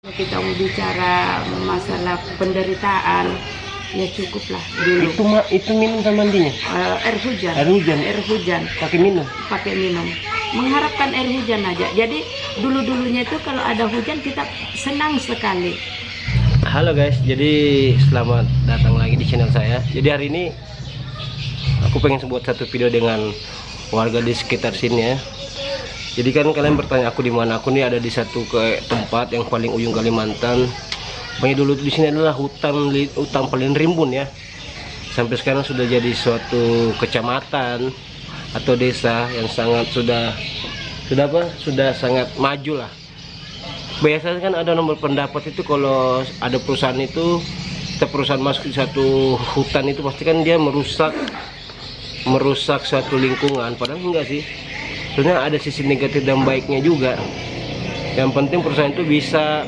Kita mau bicara masalah penderitaan, ya cukuplah dulu. Itu minum sama mandinya? Air hujan. Air hujan. Air hujan. Pakai minum. Pakai minum. Mengharapkan air hujan aja. Jadi dulu-dulunya itu kalau ada hujan kita senang sekali. Halo guys, jadi selamat datang lagi di channel saya. Jadi hari ini aku pengen buat satu video dengan warga di sekitar sini ya. Jadi kan kalian bertanya aku di mana? Aku nih ada di satu tempat yang paling ujung Kalimantan. Pokoknya dulu di sini adalah hutan paling rimbun ya. Sampai sekarang sudah jadi suatu kecamatan atau desa yang sangat sudah sangat maju lah. Biasanya kan ada nomor pendapat itu kalau ada perusahaan itu, setiap perusahaan masuk di satu hutan itu pasti kan dia merusak suatu lingkungan. Padahal enggak sih. Sebenarnya ada sisi negatif dan baiknya juga. Yang penting perusahaan itu bisa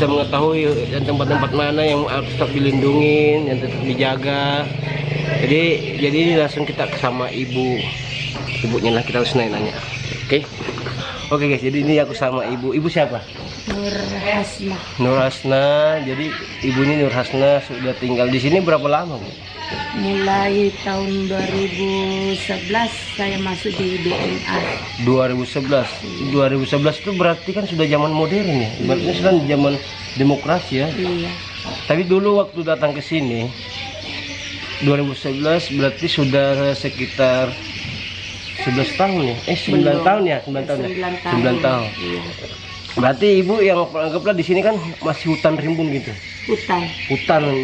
mengetahui tempat-tempat mana yang harus tetap dilindungi, yang tetap dijaga. Jadi ini langsung kita sama ibunya lah, kita harus nanya. Oke guys, jadi ini aku sama ibu siapa? Nur Hasna. Jadi ibunya Nur Hasna sudah tinggal di sini berapa lama, Bu? Mulai tahun 2011 saya masuk di BNA. 2011 itu berarti kan sudah zaman modern ya. Berarti sudah zaman demokrasi ya. Iya. Tapi dulu waktu datang ke sini 2011 berarti sudah sekitar 11 tahun ya. 9 tahun ya, 9 tahun ya. 9 tahun. Iya. Berarti ibu yang anggaplah di sini kan masih hutan rimbun gitu. Hutan.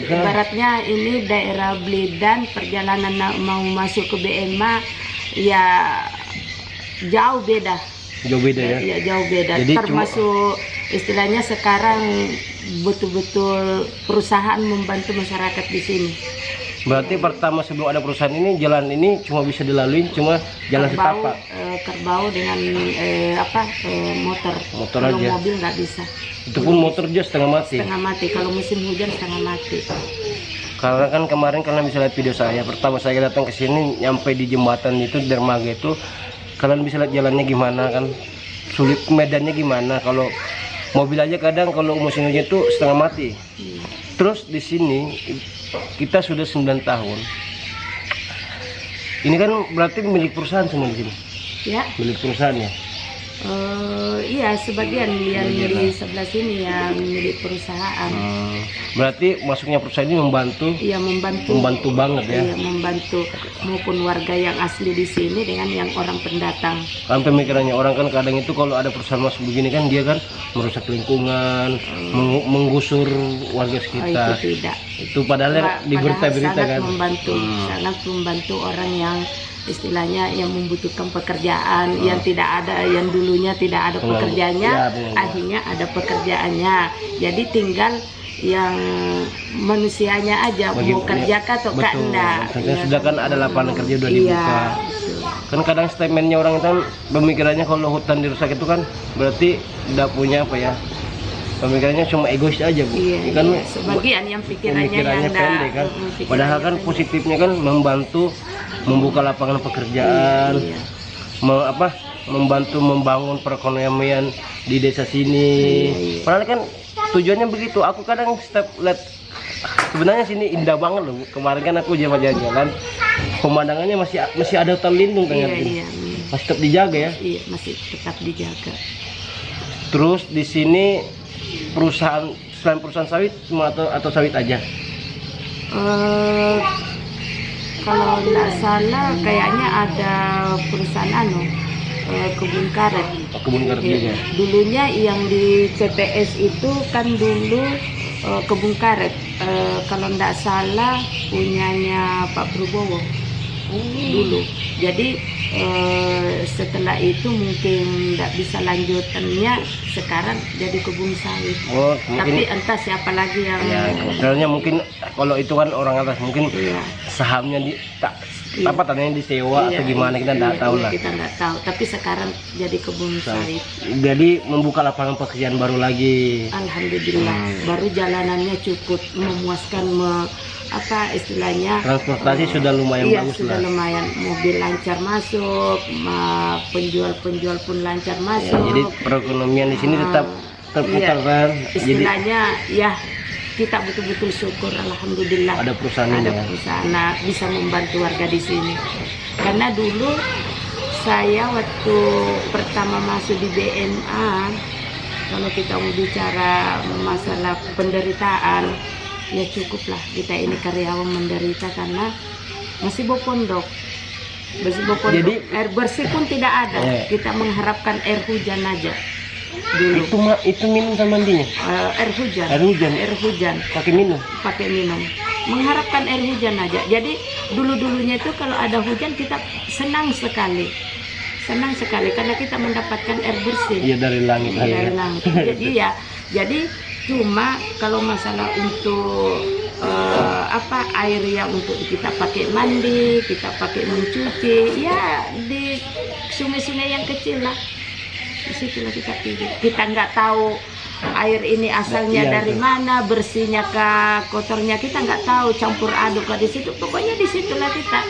Ibaratnya ini daerah Blidan, perjalanan mau masuk ke BNMA ya jauh beda. Jauh beda ya. Ya jauh beda. Jadi termasuk istilahnya sekarang betul-betul perusahaan membantu masyarakat di sini. Berarti pertama sebelum ada perusahaan ini, jalan ini cuma bisa dilalui cuma jalan setapak. Kerbau dengan motor kalau aja. Mobil nggak bisa. Itu pun motor aja setengah mati. Kalau musim hujan setengah mati. Karena kan kemarin kalian bisa lihat video saya, pertama saya datang ke sini nyampe di jembatan itu dermaga itu, kalian bisa lihat jalannya gimana kan, sulit, medannya gimana. Kalau mobil aja kadang kalau musim hujan itu setengah mati. Terus di sini kita sudah 9 tahun. Ini kan berarti milik perusahaan semua di sini. Ya. Milik perusahaan ya. Iya, sebagian yang di sebelah sini yang milik perusahaan. Berarti masuknya perusahaan ini membantu. Iya, membantu banget ya. Iya, membantu maupun warga yang asli di sini dengan yang orang pendatang. Kan pemikirannya orang kan kadang itu kalau ada perusahaan masuk begini kan dia kan merusak lingkungan, menggusur warga sekitar. Itu tidak. Itu padahal di berita-berita kan. Sangat membantu orang yang istilahnya yang membutuhkan pekerjaan, yang tidak ada, yang dulunya tidak ada pekerjaannya, akhirnya ada pekerjaannya. Jadi tinggal yang manusianya aja mau kerja atau enggak. Sudah kan ada lapangan kerja udah dibuka. Kan kadang statementnya orang itu pemikirannya kalau hutan dirusak itu kan berarti tidak punya pemikirannya cuma egois aja, Bu. Iya, kan sebagian yang pikirannya pendek kan. Padahal kan positifnya kan membantu membuka lapangan pekerjaan, membantu membangun perekonomian di desa sini. Padahal kan tujuannya begitu. Aku kadang lihat sebenarnya sini indah banget loh. Kemarin kan aku jalan-jalan, pemandangannya masih ada hutan lindung kan. Masih tetap dijaga ya. Iya, masih tetap dijaga. Terus di sini perusahaan selain perusahaan sawit semua atau sawit aja? Kalau nggak salah kayaknya ada perusahaan kebun karet. Kebun karet juga. Dulunya yang di CPS itu kan dulu kebun karet. Kalau nggak salah punyanya Pak Prabowo dulu. Jadi setelah itu mungkin nggak bisa lanjutannya, sekarang jadi kebun sawit. Tapi entah siapa lagi yang sebenarnya mungkin kalau itu kan orang atas mungkin sahamnya tanahnya disewa atau gimana kita nggak tahu lah. Kita nggak tahu. Tapi sekarang jadi kebun sawit. Jadi membuka lapangan pekerjaan baru lagi. Alhamdulillah. Baru jalanannya cukup memuaskan. Istilahnya transportasi sudah lumayan bagus sudah lumayan, mobil lancar masuk, penjual pun lancar masuk. Jadi perekonomian di sini tetap terputar kan. Jadi Istilahnya ya kita betul-betul syukur, alhamdulillah ada perusahaan ini ada ya. perusahaan bisa membantu warga di sini. Karena dulu saya waktu pertama masuk di BMA, kalau kita mau bicara masalah penderitaan, ya cukuplah kita ini karyawan menderita karena masih bawa pondok. Jadi Air bersih pun tidak ada. Kita mengharapkan air hujan aja dulu. itu minum sama mandinya. Air hujan. Air hujan. Pakai minum. Pakai minum. Mengharapkan air hujan aja. Jadi dulu-dulunya itu kalau ada hujan kita senang sekali. Senang sekali karena kita mendapatkan air bersih. Iya, dari langit. Dari langit. Jadi cuma kalau masalah untuk air yang untuk kita pakai mandi, kita pakai mencuci, ya di sungai-sungai yang kecil lah. Disitulah kita pilih. Kita nggak tahu air ini asalnya dari mana, bersihnya kah, kotornya kita nggak tahu, campur aduk lah di situ. Pokoknya di situlah kita.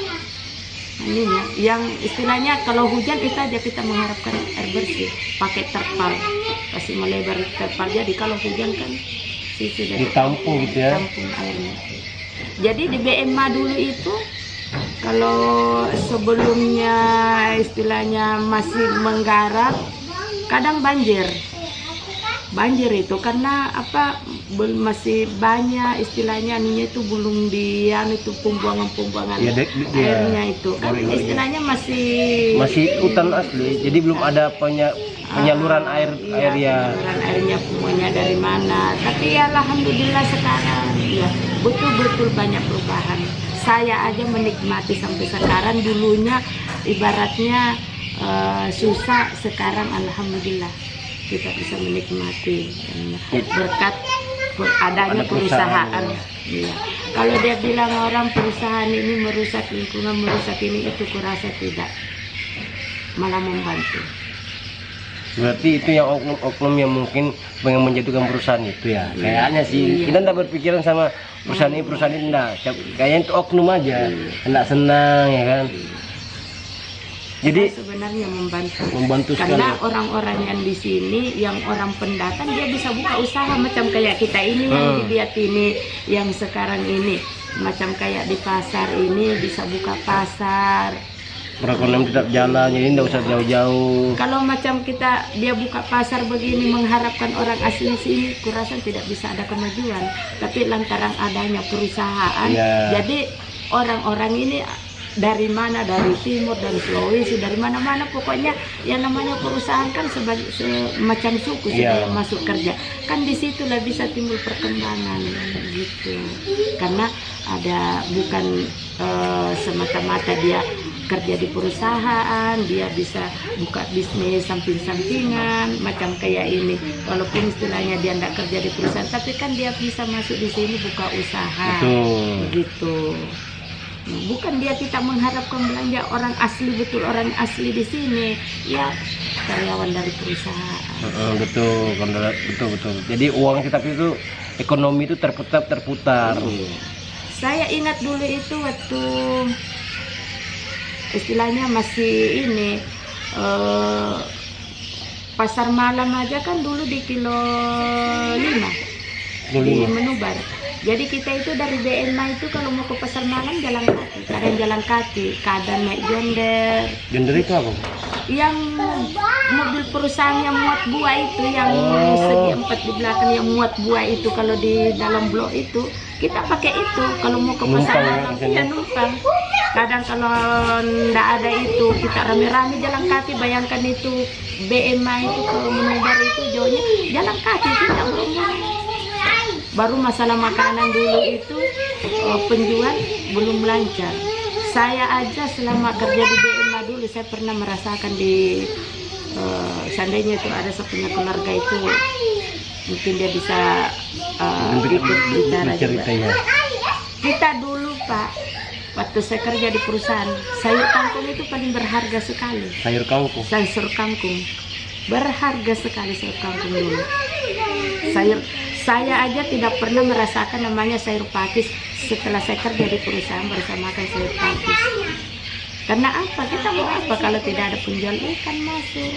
Ininya, yang istilahnya kalau hujan itu aja kita mengharapkan air bersih, pakai terpal, kasih melebar terpal. Jadi kalau hujan kan sudah ditampung gitu ya. Tampung airnya. Jadi di BMA dulu itu kalau sebelumnya istilahnya masih menggarap, kadang banjir itu karena masih banyak istilahnya itu belum itu pembuangan airnya itu kan istilahnya masih hutan asli, jadi belum ada penyaluran penyaluran airnya semuanya dari mana. Tapi ya alhamdulillah sekarang ya betul-betul banyak perubahan. Saya aja menikmati sampai sekarang. Dulunya ibaratnya susah, sekarang alhamdulillah kita bisa menikmati berkat adanya perusahaan. Iya. Kalau dia bilang orang perusahaan ini merusak lingkungan, merusak ini itu, kurasa tidak, malah membantu. Berarti itu yang oknum yang mungkin pengen menjatuhkan perusahaan itu ya. Kayaknya sih kita enggak berpikiran sama perusahaan ini enggak. Kayaknya itu oknum aja. Enggak senang ya kan. Jadi sebenarnya membantu karena sekali. orang-orang yang di sini, yang orang pendatang, dia bisa buka usaha macam kayak kita ini yang dilihat ini, yang sekarang ini macam kayak di pasar ini bisa buka pasar. Perekonomian tetap jalan, jadi tidak usah jauh-jauh. Kalau macam dia buka pasar begini mengharapkan orang asli sini, kurasa tidak bisa ada kemajuan. Tapi lantaran adanya perusahaan, jadi orang-orang ini dari mana, dari timur, dari Sulawesi, dari mana-mana, pokoknya yang namanya perusahaan kan semacam suku sudah yang masuk kerja, kan disitulah bisa timbul perkembangan gitu. Karena ada bukan semata-mata dia kerja di perusahaan, dia bisa buka bisnis samping-sampingan macam kayak ini. Walaupun istilahnya dia tidak kerja di perusahaan, tapi kan dia bisa masuk di sini buka usaha. Begitu. Bukan dia kita mengharapkan belanja orang asli, betul orang asli di sini, ya karyawan dari perusahaan. Betul. Jadi uang kita itu, ekonomi itu terputar. Saya ingat dulu itu waktu istilahnya masih ini pasar malam aja kan dulu di kilo 5 di Menubar. Jadi kita itu dari BMA itu kalau mau ke pasar malam jalan kaki, kadang naik gender. Gender itu apa? Yang mobil perusahaan yang muat buah itu, yang segi 4 di belakang yang muat buah itu, kalau di dalam blok itu kita pakai itu kalau mau ke pasar malam, ya numpang. Kadang kalau ndak ada itu kita rame-rame jalan kaki. Bayangkan itu BMA itu ke Menubar itu jauhnya jalan kaki kita baru masalah makanan dulu itu penjual belum lancar. Saya aja selama kerja di BMA dulu saya pernah merasakan di seandainya itu ada punya keluarga itu mungkin dia bisa bicara juga. Kita dulu Pak, waktu saya kerja di perusahaan, sayur kangkung itu paling berharga sekali. Sayur kangkung berharga sekali, sayur kangkung dulu. Saya aja tidak pernah merasakan namanya sayur pakis. Setelah saya kerja di perusahaan bersama makan sayur pakis. Karena apa? Kita mau apa kalau tidak ada penjual ikan masuk?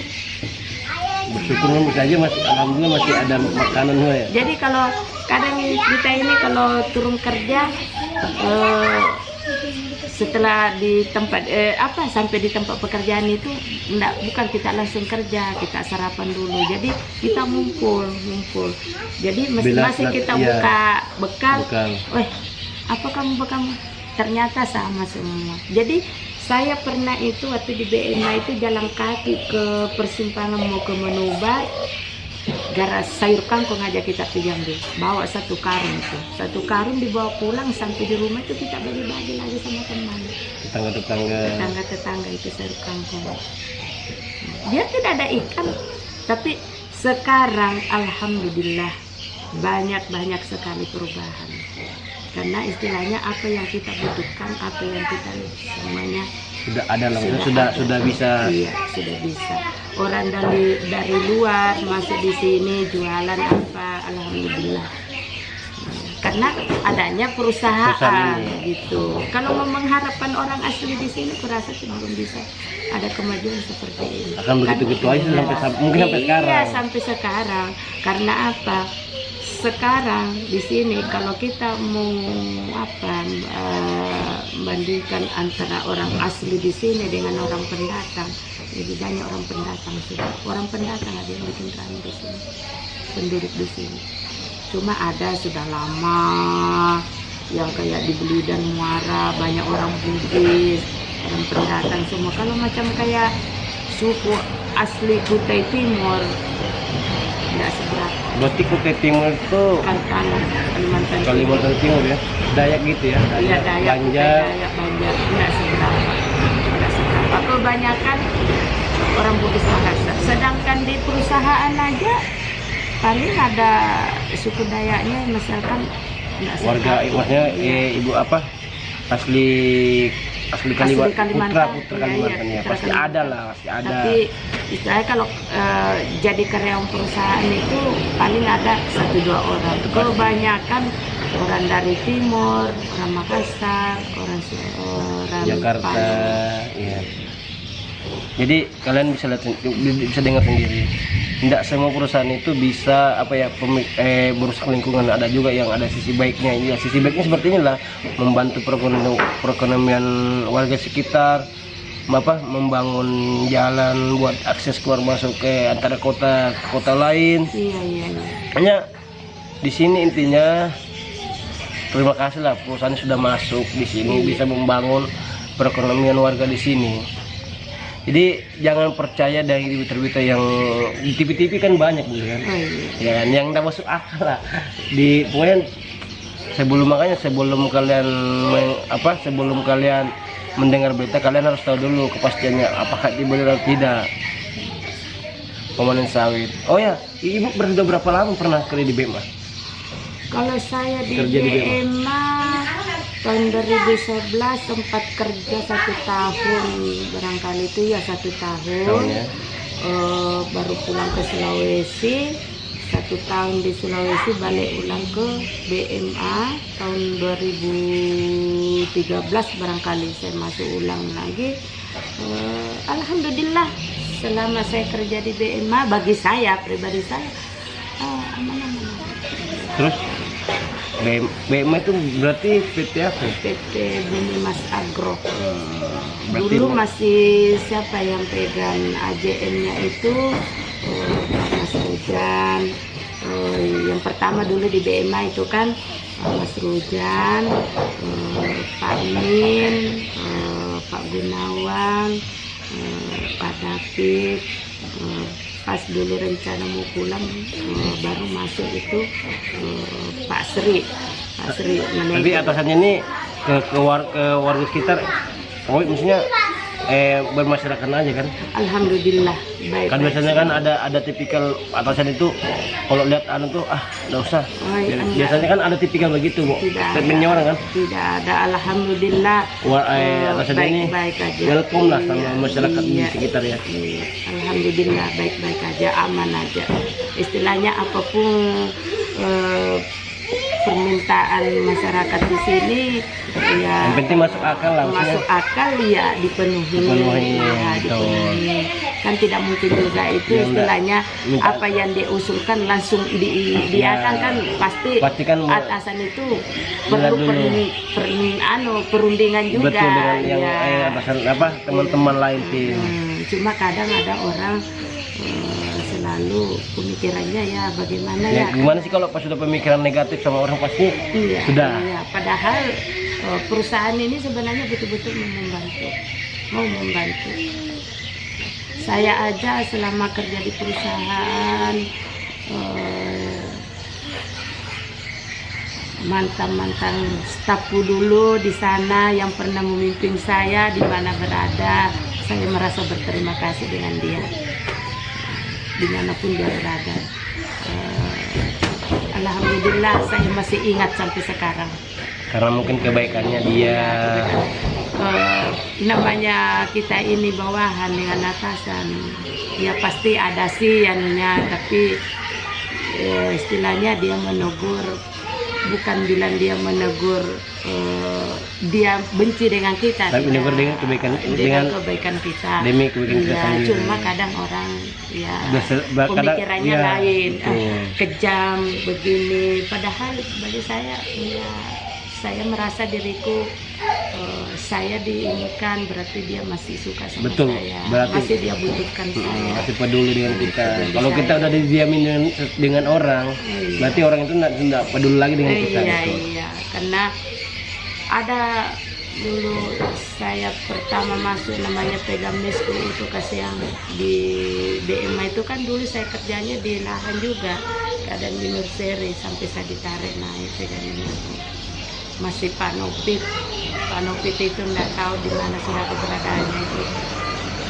bersyukur saja masih, alhamdulillah masih ada makanan ya. Jadi kalau kadang kita ini kalau turun kerja setelah di tempat sampai di tempat pekerjaan itu bukan kita langsung kerja, kita sarapan dulu. Jadi kita ngumpul. Jadi masing-masing kita buka bekal. Apa kamu bekal? Ternyata sama semua. Jadi saya pernah itu waktu di BMA itu jalan kaki ke persimpangan mau ke Menubar, garas sayur kangkung aja kita diambil, bawa satu karung dibawa pulang, sampai di rumah itu kita bagi-bagi lagi sama teman tetangga itu sayur kangkung. Dia tidak ada ikan, tapi sekarang alhamdulillah banyak sekali perubahan. Karena istilahnya apa yang kita butuhkan, apa yang kita semuanya sudah ada lah, sudah bisa. Iya, sudah bisa. Orang dari luar masuk di sini jualan apa, alhamdulillah. Karena adanya perusahaan gitu. Kalau mau mengharapkan orang asli di sini, kurasa belum bisa ada kemajuan seperti ini. Akan begitu-gitu aja mungkin sampai sekarang. Iya, sampai sekarang. Karena apa? Sekarang di sini kalau kita mau bandingkan antara orang asli di sini dengan orang pendatang, lebih banyak orang pendatang sudah. Orang pendatang ada yang bikin rame di sini, penduduk di sini. Cuma ada sudah lama yang kayak di Beli dan Muara, banyak orang Bugis, orang pendatang semua. Kalau macam kayak suku asli Kutai Timur tidak seberapa. Berarti Kutai Timur itu Kalimantan Timur ya, Dayak gitu ya? Iya, Dayak, Banjar. Tidak seberapa. Kebanyakan orang Bugis Makassar. Sedangkan di perusahaan aja paling ada suku Dayaknya, misalkan warga maksudnya ibu apa asli Kalimantan, putra Kalimantan ya, pasti ada lah, pasti ada. Tapi istilahnya kalau jadi karyawan perusahaan itu paling ada 1-2 orang. Kebanyakan orang dari timur, orang Makassar, orang Jakarta, ya. Jadi kalian bisa lihat, bisa dengar sendiri. Tidak semua perusahaan itu bisa merusak lingkungan. Ada juga yang ada sisi baiknya. Ya, sisi baiknya seperti inilah, membantu perekonomian warga sekitar, membangun jalan buat akses keluar masuk ke antara kota ke kota lain. Iya. Hanya di sini intinya terima kasih lah perusahaan sudah masuk di sini, bisa membangun perekonomian warga di sini. Jadi jangan percaya dari berita-berita yang di TV-TV kan banyak gitu kan. Ya kan, yang tidak masuk akal lah. Pokoknya sebelum kalian mendengar berita, kalian harus tahu dulu kepastiannya apakah itu benar atau tidak. Pemanen sawit. Oh ya, ibu sudah berapa lama pernah kerja di BMA? Kalau saya di BMA tahun 2011 sempat kerja 1 tahun, barangkali itu ya 1 tahun. Baru pulang ke Sulawesi, 1 tahun di Sulawesi, balik ulang ke BMA tahun 2013 barangkali saya masuk ulang lagi. Alhamdulillah selama saya kerja di BMA, bagi saya pribadi saya aman-aman. Terus BMA itu berarti PT apa? PT Bumi Mas Agro. Dulu masih siapa yang pegang AJN-nya itu, Mas Rujan. Yang pertama dulu di BMA itu kan Mas Rujan, Pak Min, Pak Gunawan, Pak David. Pas dulu rencana mau pulang, baru masuk itu Pak Sri manajer. Tapi atasannya ini ke warga sekitar, maksudnya bermasyarakat aja kan? Alhamdulillah baik. Kan biasanya kan ada tipikal atasan itu kalau lihat tuh nggak usah. Biasanya kan ada tipikal begitu, Bu. Statementnya orang kan? Tidak ada, alhamdulillah. Atasan ini baik aja. Welcome lah sama masyarakat di sekitar ya. Alhamdulillah baik-baik aja, aman aja. Istilahnya apapun permintaan masyarakat di sini ya Yang penting masuk akal langsung. masuk akal ya dipenuhi. Dipenuhi, Ya, betul. dipenuhi. Kan tidak mungkin juga itu Ya, istilahnya minta- apa yang dia usulkan langsung diakan kan pasti Pasti kan atasan itu lihat perlu perundingan juga. Betul dengan yang ya. atasan apa teman-teman lain tim. Cuma kadang ada orang selalu pemikirannya ya bagaimana Ya, ya. gimana sih kalau pas sudah pemikiran negatif sama orang pasti Iya, sudah. iya. Padahal perusahaan ini sebenarnya betul-betul mau membantu. Saya aja selama kerja di perusahaan mantan stafku dulu di sana yang pernah memimpin saya di mana berada, saya merasa berterima kasih dengan dia dimanapun dia berada. Alhamdulillah saya masih ingat sampai sekarang. Karena mungkin kebaikannya dia. Namanya kita ini bawahan dengan atasan, ya pasti ada sih anunya, tapi istilahnya dia menegur, bukan bilang dia menegur dia benci dengan kita, Tapi menegur dengan kebaikan kebaikan kita. demi kebaikan kita Ya, sendiri. cuma kadang orang ya Kadang- pemikirannya ya, lain, betul. kejam begini. Padahal bagi saya, ya saya merasa diriku saya diinikan, berarti dia masih suka sama Betul, saya, berarti- masih dia butuhkan saya. Masih peduli dengan kita. Peduli Kalau kita saya. udah didiamin dengan orang, Iya. berarti orang itu nggak peduli lagi dengan kita. Iya, gitu. iya, karena ada dulu saya pertama masuk namanya pegang mesku itu kasih yang di BMA itu kan dulu saya kerjanya di lahan juga, keadaan di nursery sampai saya ditarik naik pegang mesku. Masih Pak Nopit itu nggak tahu di mana sudah keberadaannya itu.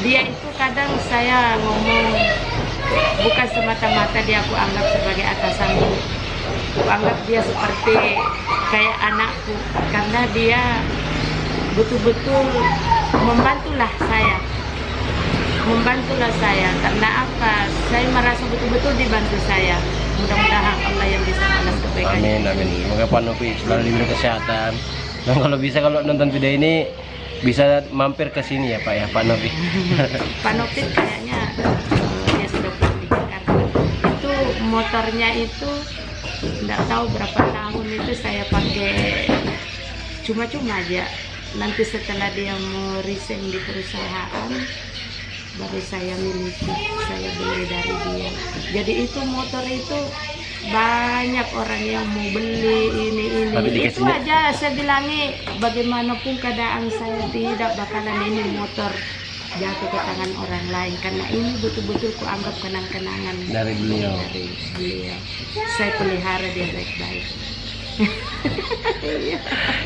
Dia itu kadang saya ngomong bukan semata-mata dia aku anggap sebagai atasanku, aku anggap dia seperti kayak anakku karena dia betul-betul membantulah saya karena apa, saya merasa betul-betul dibantu saya. Mudah-mudahan Allah yang bisa balas kebaikannya. Amin, amin. Semoga Pak Novi selalu diberi kesehatan. Dan kalau bisa, kalau nonton video ini bisa mampir ke sini ya Pak ya, Pak Novi. Pak Nopit kayaknya dia sudah pulang di Jakarta. Itu motornya itu nggak tahu berapa tahun itu saya pakai cuma-cuma aja. Nanti setelah dia mau resign di perusahaan baru saya miliki, saya beli dari dia. Jadi itu motor itu banyak orang yang mau beli ini. Tapi Itu dikasihnya- aja saya bilangi bagaimanapun keadaan saya tidak bakalan ini motor jatuh ke tangan orang lain karena ini betul-betul kuanggap kenang-kenangan Dari beliau. Dari beliau. Saya pelihara dia baik-baik.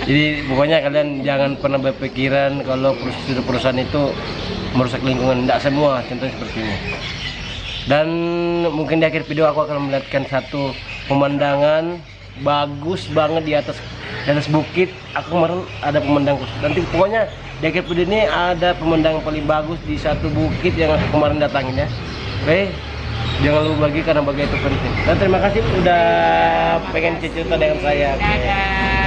Jadi pokoknya kalian jangan pernah berpikiran kalau perusahaan itu merusak lingkungan. Tidak semua, contohnya seperti ini. Dan mungkin di akhir video aku akan melihatkan satu pemandangan bagus banget di atas bukit. Aku kemarin ada pemandangan khusus. Nanti pokoknya di akhir video ini ada pemandangan paling bagus di satu bukit yang aku kemarin datangin ya. Oke, jangan lupa bagi karena bagi itu penting. Dan terima kasih udah pengen cerita dengan saya. Oke. Dadah.